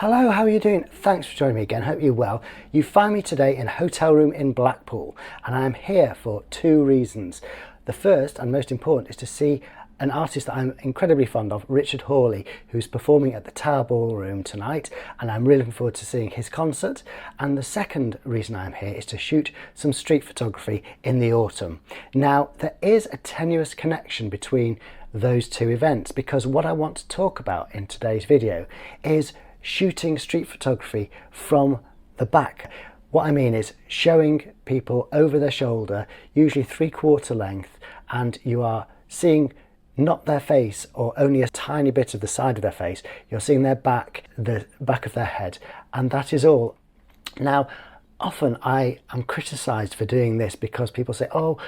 Hello, how are you doing? Thanks for joining me again, hope you're well. You find me today in a hotel room in Blackpool, and I am here for two reasons. The first and most important is to see an artist that I'm incredibly fond of, Richard Hawley, who's performing at the Tower Ballroom tonight, and I'm really looking forward to seeing his concert. And the second reason I'm here is to shoot some street photography in the autumn. Now, there is a tenuous connection between those two events, because what I want to talk about in today's video is shooting street photography from the back. What I mean is showing people over their shoulder, usually 3/4 length, and you are seeing not their face or only a tiny bit of the side of their face. You're seeing their back, the back of their head, and that is all. Now, often I am criticised for doing this because people say, oh,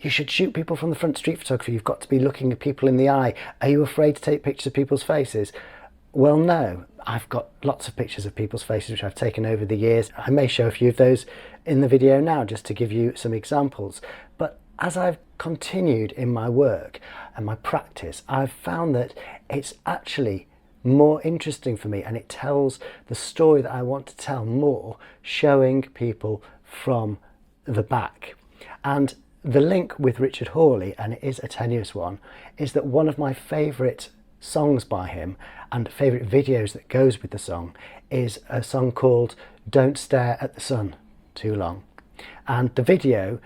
you should shoot people from the front, street photography, you've got to be looking at people in the eye. Are you afraid to take pictures of people's faces? Well, no. I've got lots of pictures of people's faces which I've taken over the years. I may show a few of those in the video now just to give you some examples. But as I've continued in my work and my practice, I've found that it's actually more interesting for me, and it tells the story that I want to tell more, showing people from the back. And the link with Richard Hawley, and it is a tenuous one, is that one of my favourite songs by him and favourite videos that goes with the song is a song called Don't Stare at the Sun Too Long. And the video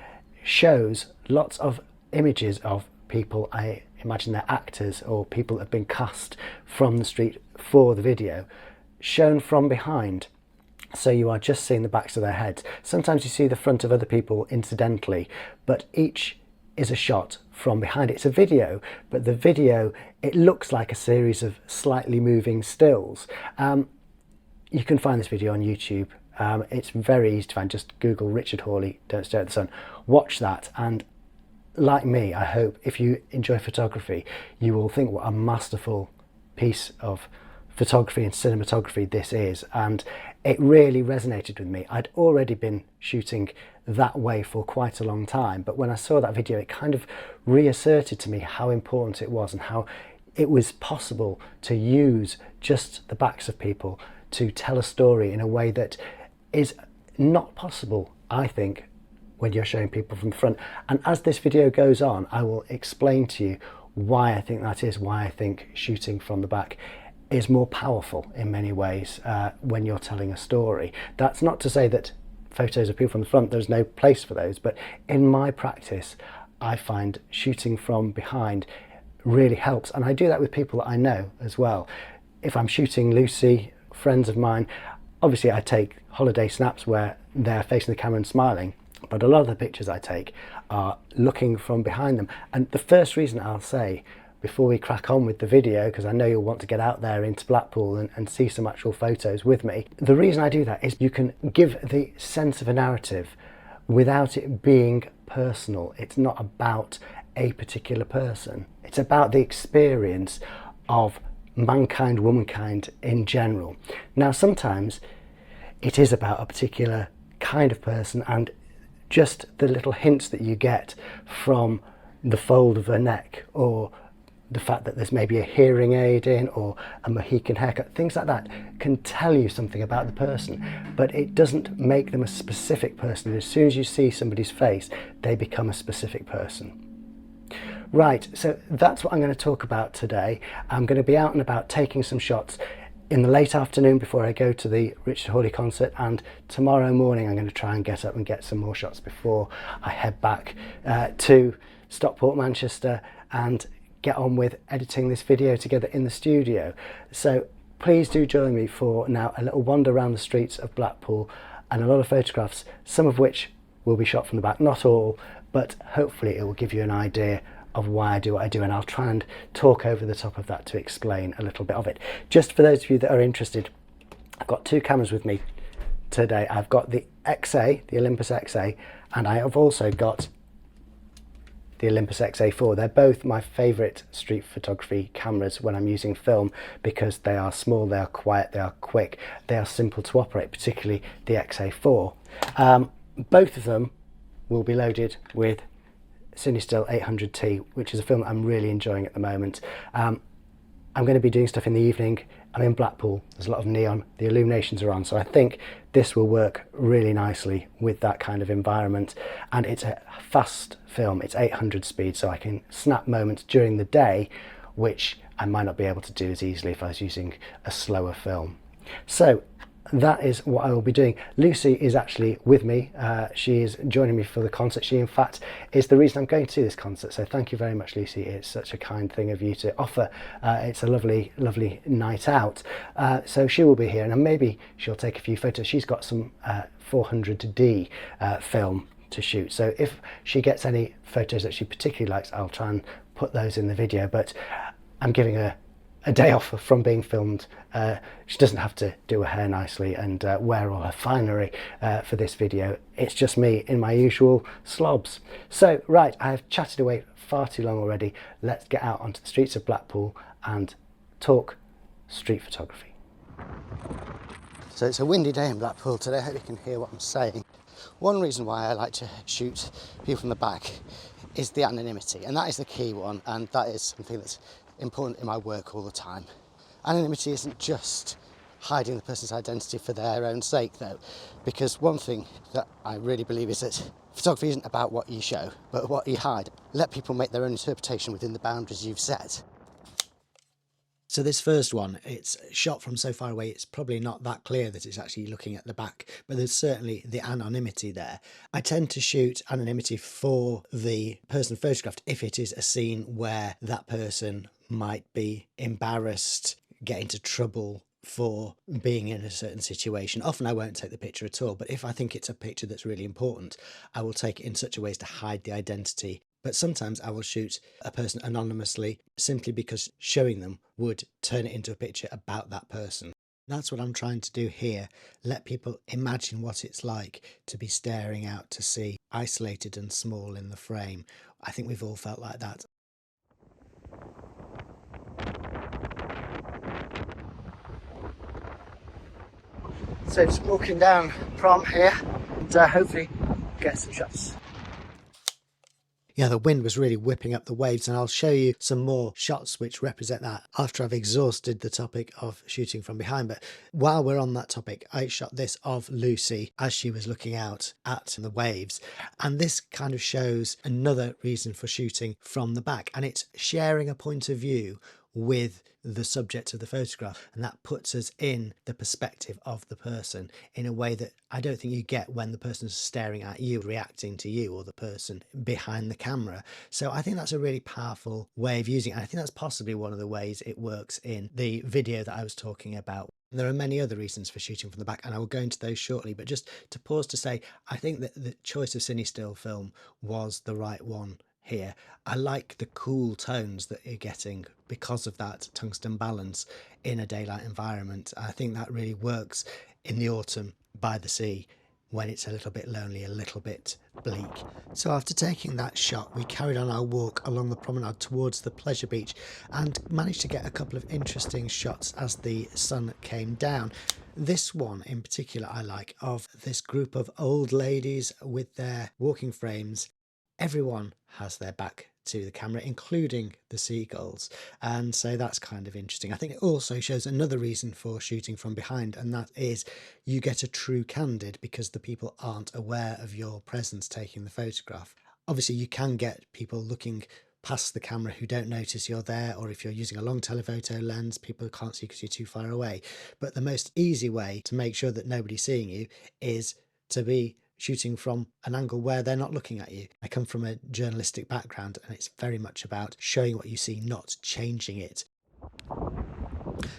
shows lots of images of people, I imagine they're actors or people that have been cast from the street for the video, shown from behind. So you are just seeing the backs of their heads. Sometimes you see the front of other people incidentally, but each is a shot from behind. It's a video, but the video, it looks like a series of slightly moving stills. You can find this video on YouTube. It's very easy to find. Just Google Richard Hawley, Don't Stare at the Sun. Watch that, and like me, I hope if you enjoy photography, you will think what a masterful piece of photography and cinematography this is. And it really resonated with me. I'd already been shooting that way for quite a long time, but when I saw that video, it kind of reasserted to me how important it was and how it was possible to use just the backs of people to tell a story in a way that is not possible, I think, when you're showing people from the front. And as this video goes on, I will explain to you why I think that is, why I think shooting from the back is more powerful in many ways when you're telling a story. That's not to say that photos of people from the front, there's no place for those, but in my practice I find shooting from behind really helps, and I do that with people that I know as well. If I'm shooting Lucy, friends of mine, obviously I take holiday snaps where they're facing the camera and smiling, but a lot of the pictures I take are looking from behind them. And the first reason I'll say before we crack on with the video, because I know you'll want to get out there into Blackpool and see some actual photos with me, the reason I do that is you can give the sense of a narrative without it being personal. It's not about a particular person. It's about the experience of mankind, womankind in general. Now, sometimes it is about a particular kind of person and just the little hints that you get from the fold of her neck, or the fact that there's maybe a hearing aid in, or a Mohican haircut, things like that can tell you something about the person, but it doesn't make them a specific person. As soon as you see somebody's face, they become a specific person. Right, so that's what I'm going to talk about today. I'm going to be out and about taking some shots in the late afternoon before I go to the Richard Hawley concert, and tomorrow morning I'm going to try and get up and get some more shots before I head back to Stockport, Manchester, and get on with editing this video together in the studio. So please do join me for now a little wander around the streets of Blackpool and a lot of photographs, some of which will be shot from the back, not all, but hopefully it will give you an idea of why I do what I do, and I'll try and talk over the top of that to explain a little bit of it. Just for those of you that are interested, I've got two cameras with me today. I've got the XA, the Olympus XA, and I have also got the Olympus XA4. They're both my favourite street photography cameras when I'm using film, because they are small, they are quiet, they are quick, they are simple to operate, particularly the XA4. Both of them will be loaded with Cinestill 800T, which is a film that I'm really enjoying at the moment. I'm going to be doing stuff in the evening. I'm in Blackpool, there's a lot of neon, the illuminations are on, so I think this will work really nicely with that kind of environment. And it's a fast film, it's 800 speed, so I can snap moments during the day, which I might not be able to do as easily if I was using a slower film. So that is what I will be doing. Lucy is actually with me. She is joining me for the concert. She, in fact, is the reason I'm going to this concert. So thank you very much, Lucy. It's such a kind thing of you to offer. It's a lovely, lovely night out. So she will be here, and maybe she'll take a few photos. She's got some 400D film to shoot. So if she gets any photos that she particularly likes, I'll try and put those in the video. But I'm giving her a day off from being filmed. She doesn't have to do her hair nicely and wear all her finery for this video. It's just me in my usual slobs. So right, I have chatted away far too long already. Let's get out onto the streets of Blackpool and talk street photography. So it's a windy day in Blackpool today. I hope you can hear what I'm saying. One reason why I like to shoot people from the back is the anonymity, and that is the key one, and that is something that's important in my work all the time. Anonymity isn't just hiding the person's identity for their own sake though, because one thing that I really believe is that photography isn't about what you show, but what you hide. Let people make their own interpretation within the boundaries you've set. So this first one, it's shot from so far away, it's probably not that clear that it's actually looking at the back, but there's certainly the anonymity there. I tend to shoot anonymity for the person photographed if it is a scene where that person might be embarrassed, get into trouble for being in a certain situation. Often I won't take the picture at all, but if I think it's a picture that's really important, I will take it in such a way as to hide the identity. But sometimes I will shoot a person anonymously simply because showing them would turn it into a picture about that person. That's what I'm trying to do here. Let people imagine what it's like to be staring out to sea, isolated and small in the frame. I think we've all felt like that. So just walking down Prom here and hopefully get some shots. Yeah, the wind was really whipping up the waves, and I'll show you some more shots which represent that after I've exhausted the topic of shooting from behind. But while we're on that topic, I shot this of Lucy as she was looking out at the waves, and this kind of shows another reason for shooting from the back, and it's sharing a point of view with the subject of the photograph, and that puts us in the perspective of the person in a way that I don't think you get when the person's staring at you, reacting to you, or the person behind the camera. So I think that's a really powerful way of using it. I think that's possibly one of the ways it works in the video that I was talking about. And there are many other reasons for shooting from the back, and I will go into those shortly, but just to pause to say, I think that the choice of Cinestill film was the right one here. I like the cool tones that you're getting because of that tungsten balance in a daylight environment. I think that really works in the autumn by the sea when it's a little bit lonely, a little bit bleak. So after taking that shot, we carried on our walk along the promenade towards the pleasure beach and managed to get a couple of interesting shots as the sun came down. This one in particular I like, of this group of old ladies with their walking frames. Everyone has their back to the camera, including the seagulls, and so that's kind of interesting. I think it also shows another reason for shooting from behind, and that is you get a true candid because the people aren't aware of your presence taking the photograph. Obviously you can get people looking past the camera who don't notice you're there, or if you're using a long telephoto lens, people can't see because you're too far away. But the most easy way to make sure that nobody's seeing you is to be shooting from an angle where they're not looking at you. I come from a journalistic background, and it's very much about showing what you see, not changing it.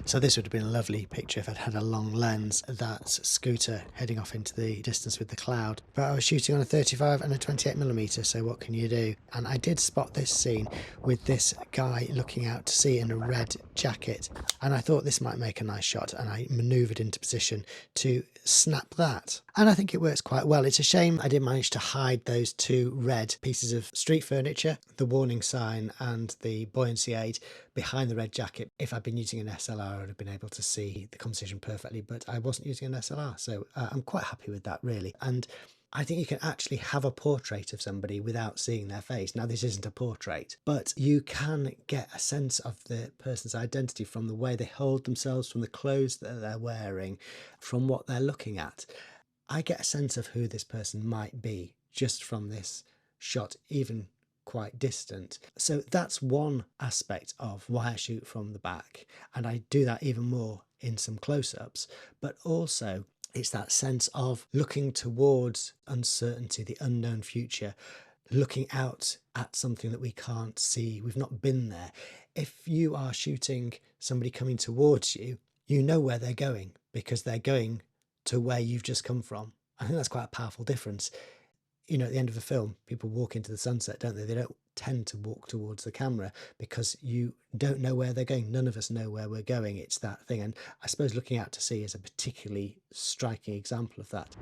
So this would have been a lovely picture if I'd had a long lens, that scooter heading off into the distance with the cloud. But I was shooting on a 35 and a 28mm, so what can you do? And I did spot this scene with this guy looking out to sea in a red jacket, and I thought this might make a nice shot, and I manoeuvred into position to snap that. And I think it works quite well. It's a shame I didn't manage to hide those two red pieces of street furniture, the warning sign and the buoyancy aid, behind the red jacket. If I'd been using an SLR, I would have been able to see the composition perfectly, but I wasn't using an SLR, so I'm quite happy with that really. And I think you can actually have a portrait of somebody without seeing their face. Now, this isn't a portrait, but you can get a sense of the person's identity from the way they hold themselves, from the clothes that they're wearing, from what they're looking at. I get a sense of who this person might be just from this shot, even quite distant. So that's one aspect of why I shoot from the back, and I do that even more in some close-ups. But also it's that sense of looking towards uncertainty, the unknown future, looking out at something that we can't see. We've not been there. If you are shooting somebody coming towards you, you know where they're going because they're going to where you've just come from. I think that's quite a powerful difference. You know, at the end of the film, people walk into the sunset, don't they? They don't tend to walk towards the camera because you don't know where they're going. None of us know where we're going. It's that thing. And I suppose looking out to sea is a particularly striking example of that.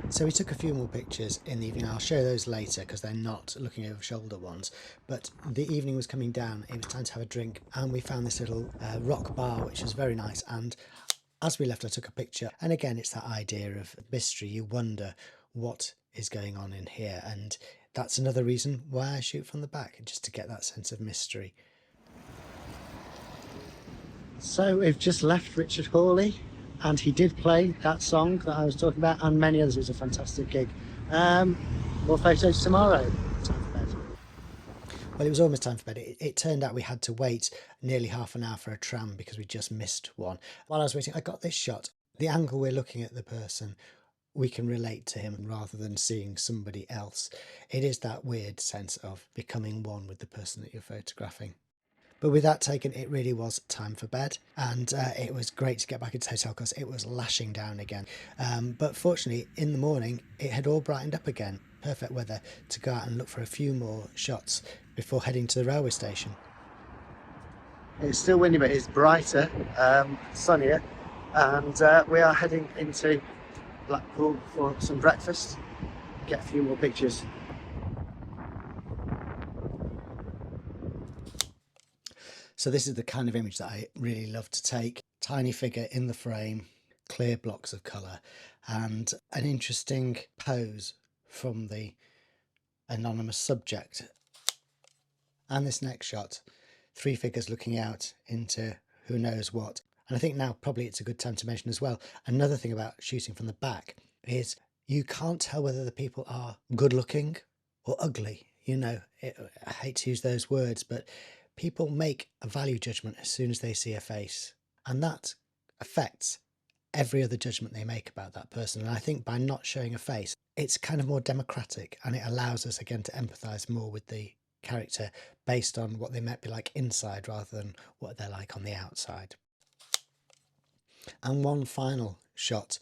So we took a few more pictures in the evening. I'll show those later because they're not looking over shoulder ones. But the evening was coming down. It was time to have a drink. And we found this little rock bar, which was very nice. And as we left, I took a picture. And again, it's that idea of mystery. You wonder what is going on in here, and that's another reason why I shoot from the back, just to get that sense of mystery. So we've just left Richard Hawley, and he did play that song that I was talking about and many others. It was a fantastic gig. More photos tomorrow. Time for bed. Well, it was almost time for bed. It turned out we had to wait nearly half an hour for a tram because we just missed one. While I was waiting, I got this shot. The angle we're looking at the person, we can relate to him rather than seeing somebody else. It is that weird sense of becoming one with the person that you're photographing. But with that taken, it really was time for bed, and it was great to get back into the hotel because it was lashing down again. But fortunately, in the morning, it had all brightened up again. Perfect weather to go out and look for a few more shots before heading to the railway station. It's still windy, but it's brighter, sunnier, and we are heading into Blackpool for some breakfast, get a few more pictures. So this is the kind of image that I really love to take. Tiny figure in the frame, clear blocks of colour, and an interesting pose from the anonymous subject. And this next shot, three figures looking out into who knows what. And I think now probably it's a good time to mention as well, another thing about shooting from the back is you can't tell whether the people are good looking or ugly. You know, I hate to use those words, but people make a value judgment as soon as they see a face. And that affects every other judgment they make about that person. And I think by not showing a face, it's kind of more democratic, and it allows us again to empathise more with the character based on what they might be like inside rather than what they're like on the outside. And one final shot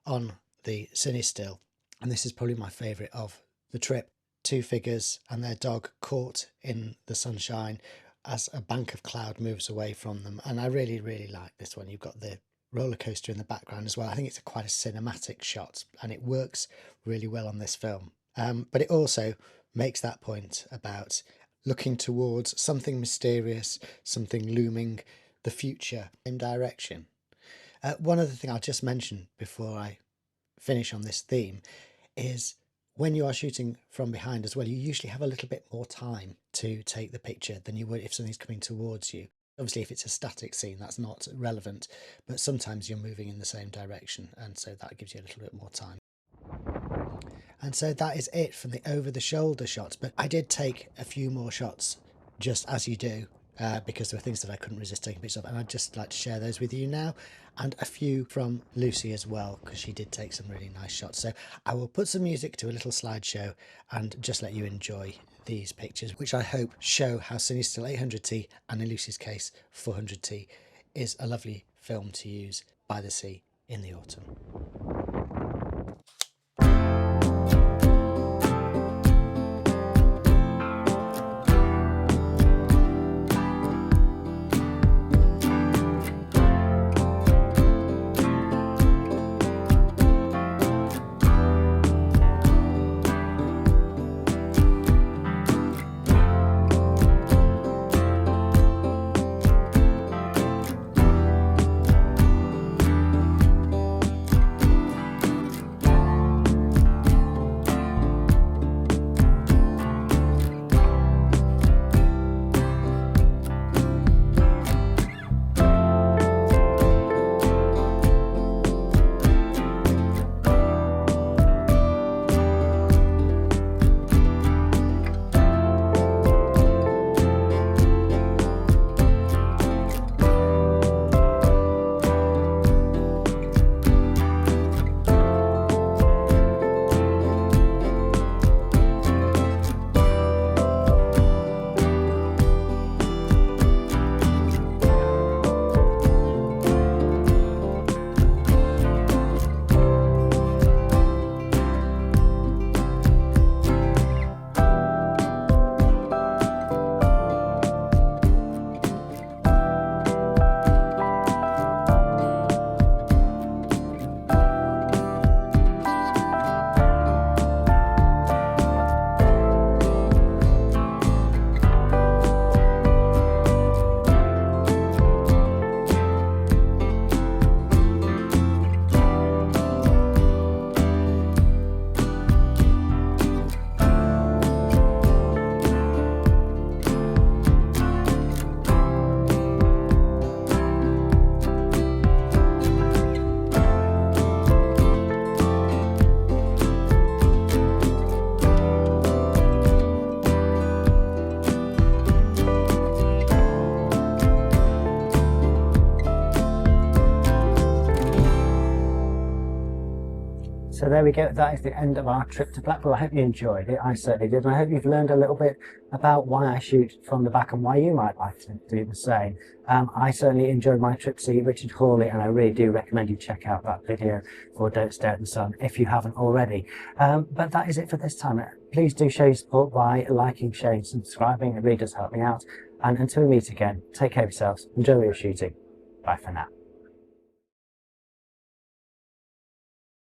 on the Cinestill, and this is probably my favourite of the trip. Two figures and their dog caught in the sunshine as a bank of cloud moves away from them. And I really, really like this one. You've got the roller coaster in the background as well. I think it's quite a cinematic shot, and it works really well on this film. But it also makes that point about looking towards something mysterious, something looming, the future in direction. One other thing I'll just mention before I finish on this theme is when you are shooting from behind as well, you usually have a little bit more time to take the picture than you would if something's coming towards you. Obviously, if it's a static scene, that's not relevant, but sometimes you're moving in the same direction, and so that gives you a little bit more time. And so that is it from the over-the-shoulder shots, but I did take a few more shots, just as you do, because there were things that I couldn't resist taking pictures of, and I'd just like to share those with you now, and a few from Lucy as well, because she did take some really nice shots. So I will put some music to a little slideshow and just let you enjoy these pictures, which I hope show how Cinestill 800T, and in Lucy's case 400T, is a lovely film to use by the sea in the autumn. there we go, that is the end of our trip to Blackpool. I hope you enjoyed it, I certainly did, and I hope you've learned a little bit about why I shoot from the back and why you might like to do the same. I certainly enjoyed my trip to see Richard Hawley, and I really do recommend you check out that video for Don't Stare at the Sun if you haven't already. But that is it for this time. Please do show your support by liking, sharing, subscribing. It really does help me out. And until we meet again, take care of yourselves, enjoy your shooting. Bye for now.